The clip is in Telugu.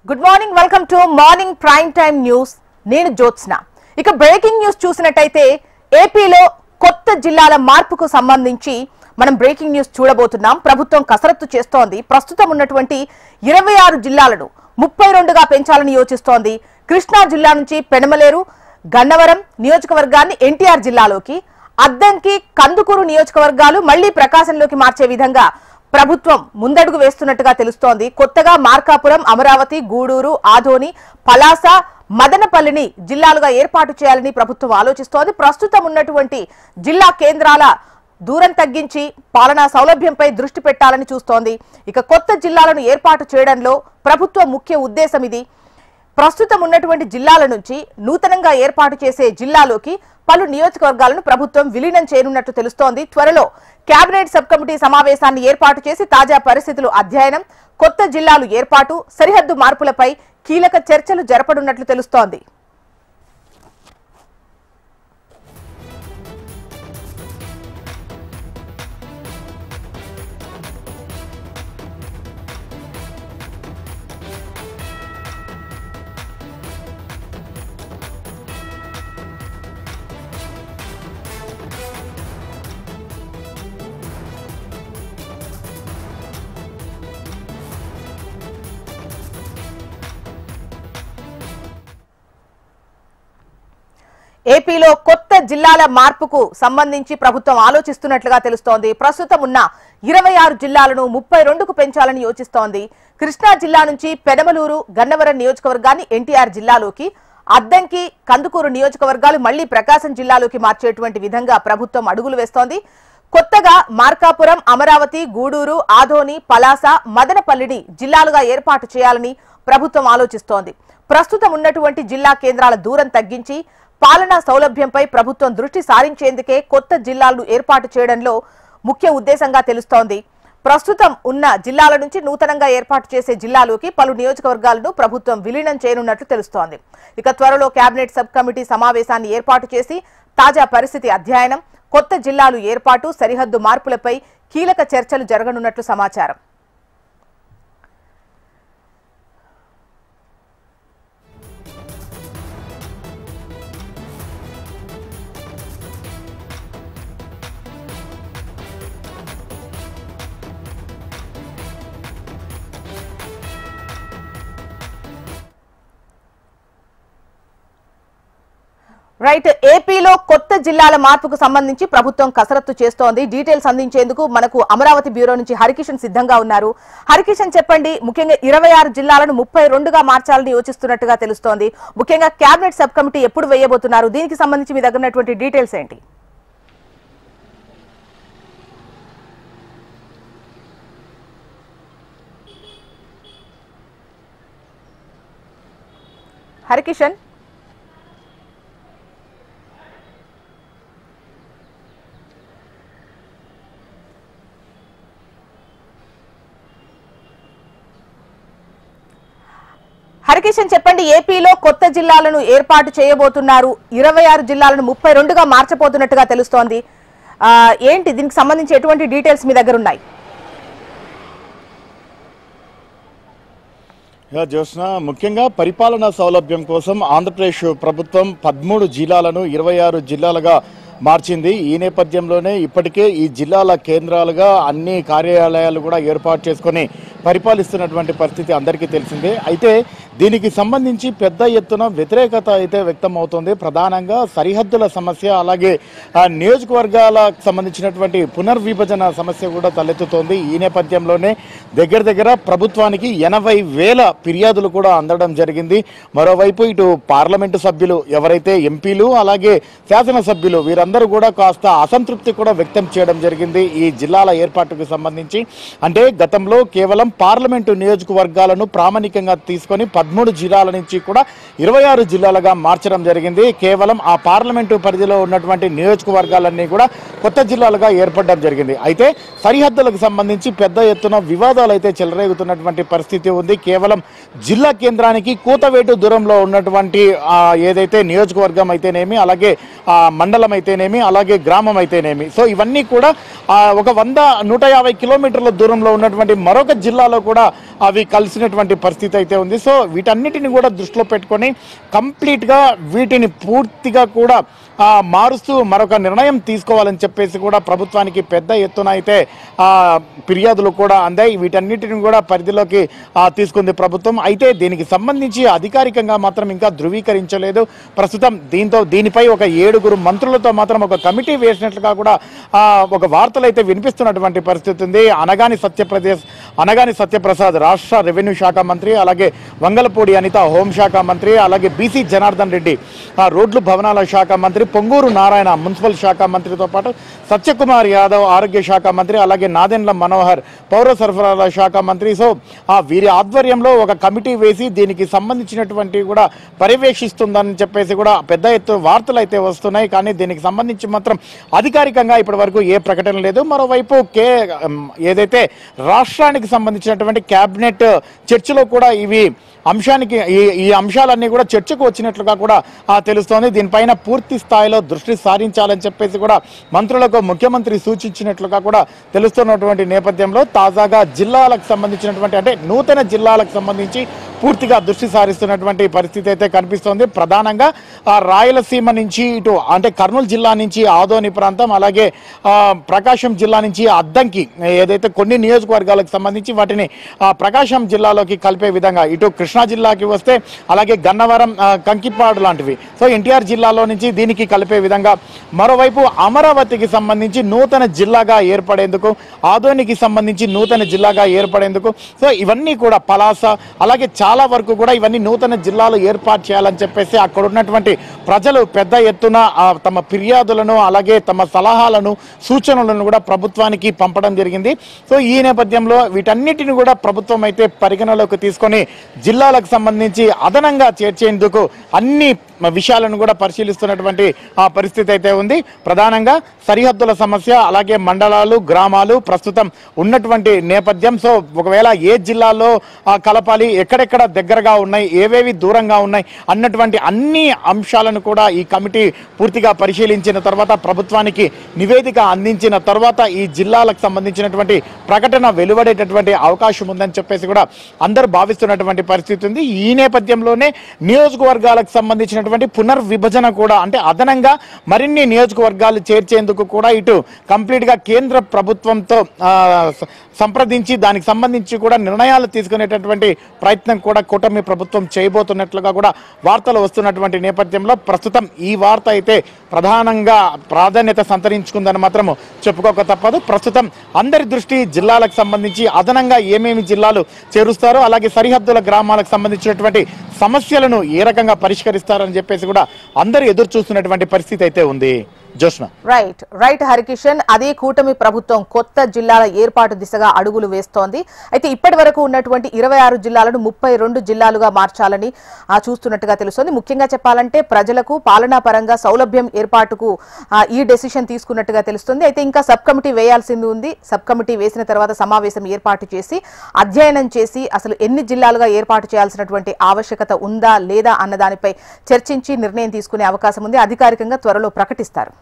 Good morning welcome to morning prime time news నేను జ్యోత్స్న ఇక బ్రేకింగ్ న్యూస్ చూసినట్టయితే ఏపీలో కొత్త జిల్లాల మార్పుకు సంబంధించి మనం బ్రేకింగ్ న్యూస్ చూడబోతున్నాం ప్రభుత్వం కసరత్తు చేస్తోంది ప్రస్తుతం ఉన్నటువంటి 26 జిల్లాలను 32గా పెంచాలని యోచిస్తోంది కృష్ణా జిల్లా నుంచి పెనమలేరు గన్నవరం నియోజకవర్గాన్ని ఎన్టీఆర్ జిల్లాలోకి అద్దంకి కందుకూరు నియోజకవర్గాలు మళ్లీ ప్రకాశంలోకి మార్చే విధంగా ప్రభుత్వం ముందడుగు వేస్తున్నట్టుగా తెలుస్తోంది కొత్తగా మార్కాపురం అమరావతి గూడూరు ఆదోని పలాస మదనపల్లిని జిల్లాలుగా ఏర్పాటు చేయాలని ప్రభుత్వం ఆలోచిస్తోంది ప్రస్తుతం ఉన్నటువంటి జిల్లా కేంద్రాల దూరం తగ్గించి పాలనా సౌలభ్యంపై దృష్టి పెట్టాలని చూస్తోంది ఇక కొత్త జిల్లాలను ఏర్పాటు చేయడంలో ప్రభుత్వ ముఖ్య ఉద్దేశం ఇది ప్రస్తుతం ఉన్నటువంటి జిల్లాల నుంచి నూతనంగా ఏర్పాటు చేసే జిల్లాలోకి పలు నియోజకవర్గాలను ప్రభుత్వం విలీనం చేయనున్నట్లు తెలుస్తోంది త్వరలో కేబినెట్ సబ్ కమిటీ సమావేశాన్ని ఏర్పాటు చేసి తాజా పరిస్థితులు అధ్యయనం కొత్త జిల్లాలు ఏర్పాటు సరిహద్దు మార్పులపై కీలక చర్చలు జరపనున్నట్లు తెలుస్తోంది ఏపీలో కొత్త జిల్లాల మార్పుకు సంబంధించి ప్రభుత్వం ఆలోచిస్తున్నట్లుగా తెలుస్తోంది ప్రస్తుతం ఉన్న 26 జిల్లాలను 32కు పెంచాలని యోచిస్తోంది కృష్ణా జిల్లా నుంచి పెనమలూరు గన్నవరం నియోజకవర్గాన్ని ఎన్టీఆర్ జిల్లాలోకి అద్దంకి కందుకూరు నియోజకవర్గాలు మళ్లీ ప్రకాశం జిల్లాలోకి మార్చేటువంటి విధంగా ప్రభుత్వం అడుగులు వేస్తోంది కొత్తగా మార్కాపురం అమరావతి గూడూరు ఆదోని పలాస మదనపల్లిని జిల్లాలుగా ఏర్పాటు చేయాలని ప్రభుత్వం ఆలోచిస్తోంది ప్రస్తుతం ఉన్నటువంటి జిల్లా కేంద్రాల దూరం తగ్గించి పాలనా సౌలభ్యంపై ప్రభుత్వం దృష్టి సారించేందుకే కొత్త జిల్లాలను ఏర్పాటు చేయడంలో ముఖ్య ఉద్దేశంగా తెలుస్తోంది ప్రస్తుతం ఉన్న జిల్లాల నుంచి నూతనంగా ఏర్పాటు చేసే జిల్లాలోకి పలు నియోజకవర్గాలను ప్రభుత్వం విలీనం చేయనున్నట్లు తెలుస్తోంది ఇక త్వరలో కేబినెట్ సబ్ కమిటీ సమావేశాన్ని ఏర్పాటు చేసి తాజా పరిస్థితి అధ్యయనం కొత్త జిల్లాలు ఏర్పాటు సరిహద్దు మార్పులపై కీలక చర్చలు జరగనున్నట్లు సమాచారం రైట్ ఏపీలో కొత్త జిల్లాల మార్పుకు సంబంధించి ప్రభుత్వం కసరత్తు చేస్తోంది డీటెయిల్స్ అందించేందుకు మనకు అమరావతి బ్యూరో నుంచి హరికిషన్ సిద్ధంగా ఉన్నారు హరికిషన్ చెప్పండి ముఖ్యంగా 26 జిల్లాలను 32గా మార్చాలని యోచిస్తున్నట్టుగా తెలుస్తోంది ముఖ్యంగా కేబినెట్ సబ్ కమిటీ ఎప్పుడు వేయబోతున్నారు దీనికి సంబంధించి మీ దగ్గర ఉన్నటువంటి డీటెయిల్స్ ఏంటి హరికిషన్ హరికిషన్ చెప్పండి ఏపీలో కొత్త జిల్లాలను ఏర్పాటు చేయబోతున్నారు 26 జిల్లాలను 32గా మార్చబోతున్నట్టుగా తెలుస్తోంది ఏంటి దీనికి సంబంధించి ఎటువంటి డీటెయిల్స్ మీ దగ్గర ఉన్నాయి జ్యోత్స్న ముఖ్యంగా పరిపాలనా సౌలభ్యం కోసం ఆంధ్రప్రదేశ్ ప్రభుత్వం 13 జిల్లాలను 26 జిల్లాలుగా మార్చింది ఈ నేపథ్యంలోనే ఇప్పటికే ఈ జిల్లాల కేంద్రాలుగా అన్ని కార్యాలయాలు కూడా ఏర్పాటు చేసుకొని పరిపాలిస్తున్నటువంటి పరిస్థితి అందరికీ తెలిసిందే అయితే దీనికి సంబంధించి పెద్ద ఎత్తున వ్యతిరేకత అయితే వ్యక్తం అవుతుంది ప్రధానంగా సరిహద్దుల సమస్య అలాగే నియోజకవర్గాలకు సంబంధించినటువంటి పునర్విభజన సమస్య కూడా తలెత్తుతోంది ఈ నేపథ్యంలోనే దగ్గర ప్రభుత్వానికి 80,000 ఫిర్యాదులు కూడా అందడం జరిగింది మరోవైపు ఇటు పార్లమెంటు సభ్యులు ఎవరైతే ఎంపీలు అలాగే శాసనసభ్యులు వీరందరూ కూడా కాస్త అసంతృప్తి కూడా వ్యక్తం చేయడం జరిగింది ఈ జిల్లాల ఏర్పాటుకు సంబంధించి అంటే గతంలో కేవలం పార్లమెంటు నియోజకవర్గాలను ప్రామాణికంగా తీసుకొని 13 జిల్లాల నుంచి కూడా 26 జిల్లాలుగా మార్చడం జరిగింది కేవలం ఆ పార్లమెంటు పరిధిలో ఉన్నటువంటి నియోజకవర్గాలన్నీ కూడా కొత్త జిల్లాలుగా ఏర్పడడం జరిగింది అయితే సరిహద్దులకు సంబంధించి పెద్ద ఎత్తున వివాదాలు అయితే చెలరేగుతున్నటువంటి పరిస్థితి ఉంది కేవలం జిల్లా కేంద్రానికి కూతవేటు దూరంలో ఉన్నటువంటి ఏదైతే నియోజకవర్గం అయితేనేమి అలాగే మండలం అయితేనేమి అలాగే గ్రామం అయితేనేమి సో ఇవన్నీ కూడా ఒక 100-150 కిలోమీటర్ల దూరంలో ఉన్నటువంటి మరొక జిల్లాలో కూడా అవి కలిసినటువంటి పరిస్థితి అయితే ఉంది సో వీటన్నిటిని కూడా దృష్టిలో పెట్టుకొని కంప్లీట్గా వీటిని పూర్తిగా కూడా మారుస్తూ మరొక నిర్ణయం తీసుకోవాలని చెప్పేసి కూడా ప్రభుత్వానికి పెద్ద ఎత్తున అయితే ఫిర్యాదులు కూడా అందాయి. వీటన్నిటిని కూడా పరిధిలోకి తీసుకుంది ప్రభుత్వం. అయితే దీనికి సంబంధించి అధికారికంగా మాత్రం ఇంకా ధృవీకరించలేదు ప్రస్తుతం. దీనిపై ఒక 7 మంత్రులతో మాత్రం ఒక కమిటీ వేసినట్లుగా కూడా ఒక వార్తలు అయితే వినిపిస్తున్నటువంటి పరిస్థితి ఉంది. అనగాని సత్యప్రసాద్ రాష్ట్ర రెవెన్యూ శాఖ మంత్రి, అలాగే వంగలపూడి అనిత హోంశాఖ మంత్రి, అలాగే బీసీ జనార్దన్ రెడ్డి రోడ్లు భవనాల శాఖ మంత్రి, పొంగూరు నారాయణ మున్సిపల్ శాఖ మంత్రితో పాటు సత్యకుమార్ యాదవ్ ఆరోగ్య శాఖ మంత్రి, అలాగే నాదెండ్ల మనోహర్ పౌర సరఫరాల శాఖ మంత్రి. సో వీరి ఆధ్వర్యంలో ఒక కమిటీ వేసి దీనికి సంబంధించినటువంటి కూడా పర్యవేక్షిస్తుందని చెప్పేసి కూడా పెద్ద ఎత్తున వార్తలు అయితే వస్తున్నాయి. కానీ దీనికి సంబంధించి మాత్రం అధికారికంగా ఇప్పటి వరకు ఏ ప్రకటన లేదు. మరోవైపు ఏదైతే రాష్ట్రానికి సంబంధించినటువంటి కేబినెట్ చర్చలో కూడా ఈ అంశాలన్నీ కూడా చర్చకు వచ్చినట్లుగా కూడా తెలుస్తోంది. దీనిపైన పూర్తి స్థాయిలో దృష్టి సారించాలని చెప్పేసి కూడా మంత్రులకు ముఖ్యమంత్రి సూచించినట్లుగా కూడా తెలుస్తున్నటువంటి నేపథ్యంలో తాజాగా జిల్లాలకు సంబంధించినటువంటి అంటే నూతన జిల్లాలకు సంబంధించి పూర్తిగా దృష్టి సారిస్తున్నటువంటి పరిస్థితి అయితే కనిపిస్తోంది. ప్రధానంగా రాయలసీమ నుంచి ఇటు అంటే కర్నూలు జిల్లా నుంచి ఆదోని ప్రాంతం, అలాగే ప్రకాశం జిల్లా నుంచి అద్దంకి, ఏదైతే కొన్ని నియోజకవర్గాలకు సంబంధించి వాటిని ప్రకాశం జిల్లాలోకి కలిపే విధంగా, ఇటు కృష్ణా జిల్లాకి వస్తే అలాగే గన్నవరం, కంకిపాడు లాంటివి, సో ఎన్టీఆర్ జిల్లాలో నుంచి దీనికి కలిపే విధంగా, మరోవైపు అమరావతికి సంబంధించి నూతన జిల్లాగా ఏర్పడేందుకు, ఆదోనికి సంబంధించి నూతన జిల్లాగా ఏర్పడేందుకు, సో ఇవన్నీ కూడా పలాస, అలాగే చాలా వరకు కూడా ఇవన్నీ నూతన జిల్లాలు ఏర్పాటు చేయాలని చెప్పేసి అక్కడ ఉన్నటువంటి ప్రజలు పెద్ద ఎత్తున తమ ఫిర్యాదులను, అలాగే తమ సలహాలను, సూచనలను కూడా ప్రభుత్వానికి పంపడం జరిగింది. సో ఈ నేపథ్యంలో వీటన్నిటిని కూడా ప్రభుత్వం అయితే పరిగణలోకి తీసుకొని జిల్లాలకు సంబంధించి అదనంగా చేర్చేందుకు అన్ని విషయాలను కూడా పరిశీలిస్తున్నటువంటి పరిస్థితి అయితే ఉంది. ప్రధానంగా సరిహద్దుల సమస్య, అలాగే మండలాలు, గ్రామాలు ప్రస్తుతం ఉన్నటువంటి నేపథ్యం. సో ఒకవేళ ఏ జిల్లాలో కలపాలి, ఎక్కడెక్కడ దగ్గరగా ఉన్నాయి, ఏవేవి దూరంగా ఉన్నాయి అన్నటువంటి అన్ని అంశాలను కూడా ఈ కమిటీ పూర్తిగా పరిశీలించిన తర్వాత ప్రభుత్వానికి నివేదిక అందించిన తర్వాత ఈ జిల్లాలకు సంబంధించినటువంటి ప్రకటన వెలువడేటటువంటి అవకాశం ఉందని చెప్పేసి కూడా అందరూ భావిస్తున్నటువంటి పరిస్థితి ఉంది. ఈ నేపథ్యంలోనే నియోజకవర్గాలకు సంబంధించిన పునర్విభజన కూడా అంటే అదనంగా మరిన్ని నియోజకవర్గాలు చేర్చేందుకు కూడా ఇటు కంప్లీట్ గా కేంద్ర ప్రభుత్వంతో సంప్రదించి దానికి సంబంధించి కూడా నిర్ణయాలు తీసుకునేటటువంటి ప్రయత్నం కూడా కూటమి ప్రభుత్వం చేయబోతున్నట్లుగా కూడా వార్తలు వస్తున్నటువంటి నేపథ్యంలో ప్రస్తుతం ఈ వార్త అయితే ప్రధానంగా ప్రాధాన్యత సంతరించుకుందని మాత్రం చెప్పుకోక తప్పదు. ప్రస్తుతం అందరి దృష్టి జిల్లాలకు సంబంధించి అదనంగా ఏమేమి జిల్లాలు చేరుస్తారో, అలాగే సరిహద్దుల గ్రామాలకు సంబంధించినటువంటి సమస్యలను ఏ రకంగా పరిష్కరిస్తారని చెప్పేసి కూడా అందరూ ఎదురు చూస్తున్నటువంటి పరిస్థితి అయితే ఉంది. జోష్న రైట్ హరికిషన్, అదే కూటమి ప్రభుత్వం కొత్త జిల్లాల ఏర్పాటు దిశగా అడుగులు వేస్తోంది. అయితే ఇప్పటి వరకు ఉన్నటువంటి 26 జిల్లాలను 32 జిల్లాలుగా మార్చాలని చూస్తున్నట్టుగా తెలుస్తోంది. ముఖ్యంగా చెప్పాలంటే ప్రజలకు పాలనా పరంగా సౌలభ్యం ఏర్పాటుకు ఈ డెసిషన్ తీసుకున్నట్టుగా తెలుస్తుంది. అయితే ఇంకా సబ్ కమిటీ వేయాల్సింది ఉంది. సబ్ కమిటీ వేసిన తర్వాత సమావేశం ఏర్పాటు చేసి అధ్యయనం చేసి అసలు ఎన్ని జిల్లాలుగా ఏర్పాటు చేయాల్సినటువంటి ఆవశ్యకత ఉందా లేదా అన్న దానిపై చర్చించి నిర్ణయం తీసుకునే అవకాశం ఉంది. అధికారికంగా త్వరలో ప్రకటిస్తారు.